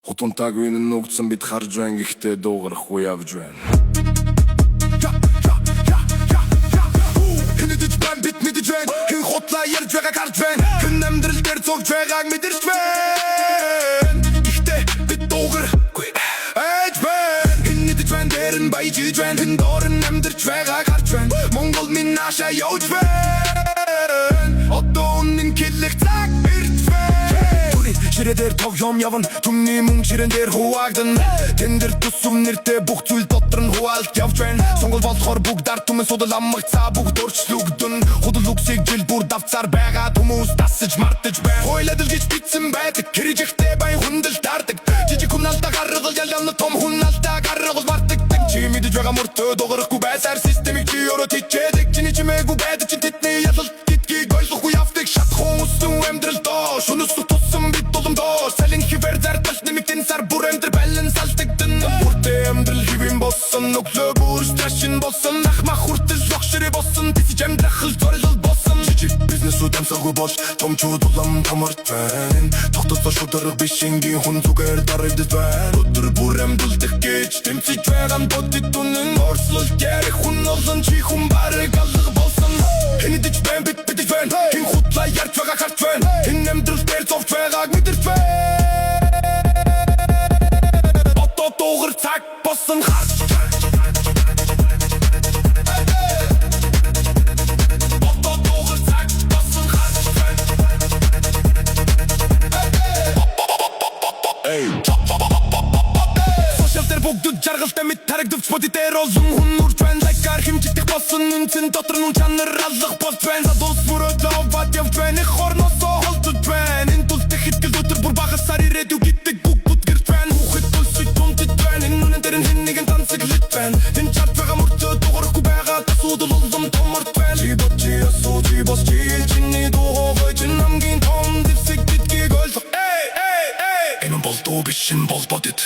Хутунтаг үеийн нуугдсан бид харж байна гэхдээ дуугарахгүй явж байна. Хинэдэж байна бид мэдэж байна. Хин хутлаа ярьж байгааг харж байна. Хин амьдрал дээр зогж байгааг мэдэрч байна. Гэхдээ бид дуугарахгүй айж байна. Хинэдэж байна дээр нь баяжиж байна. Хин доор нь амьдрч байгааг харж байна. Монгол минь наашаа явж байна. Одоо үнэн киллэх цаг ирж байна. Ширээдэр тов юм явна түмний мөн ширээн дээр хуваагдана. Тэн дээр тусам нэртэй бүх зүйл дотор нь хуваалт явж байна. Сонгол болохоор бүгд ард түмэн судал аммагцаа бүгд өөрчлөгдөн. Худал үгсийг жил бүр давцаар байгаа хүмүүс тасаж мартаж байна. Хойлоод л гэж битсэн байдаг хэрэгжихтэй байн хүндэл таардаг. Жижиг хүн алдаа гаргал ялна том хүн алдаа гаргал мартдаг. Чи мэдэж байгаа мөртөө дуурахгүй байсаар системийг чи өрөө тичээдэг. Чиний чимээгүй байдаг чин тэдний ялалт гэдгийг ойлгохгүй явдаг. Шатхан үсэн амьдралдоо шунус туссан бид доломдоо. Салин хивэр зардал нэмэгдэн сар бүр амьдрал баланс алдагдсан. Бүртээ амьдрал хивэн болсон өглөө бүр страшин болсон. Ахмах хүртэл логшрэ болсон тисэж амьдрах зорилол болсон. Жижиг бизнесүүд амсаагүй бол томчууд улам томорч байна. Тогтоцоо шударга биш энгийн хүн зүгээр дарагдаж байна. Өдөр бүр амьдралдах гэж тэмцэж байгаа бодит үнэн орслол ярих хүн олон чи хүн барыг алга болсон. Хинэдэж байна бид бидэж байна. Хин хутлаа ярьж байгаа харж байна. Хин амьдрал дээр зовж байгааг мэдэрч байна. Одоо дуугар цаг болсон харж байна. Одоо дуугар цаг болсон харж байна. Сошиал дээр бүгд жаргалтай мэд тарагдвч боди дээр олон хүн үрж байна. Лайкар хэмжигдэх болсон үнцэн дотор нүн чанар аллах болж байна. Задуус бүрөө лавбад явж байна. Их хорносоо холдож байна. Энэ тул дэх итгэл өтөр бүр багасаар ирээд юу гэдэг бүгд бүтгэрч байна. Хүүхэд төлсөй тунтid байна. Энэ нүнэн дээр хэн нэгэн тансаглаж байна. Тэн чарт байгаа мөртөө дуурахгүй байгаа тасуудал улам томорт байна. Чи бод чи асуу чи бос чи чиний дуухай чин намгийн том дэвсэг гэдгийг ойлгох. Энэ болдоо биш энэ бол бодит.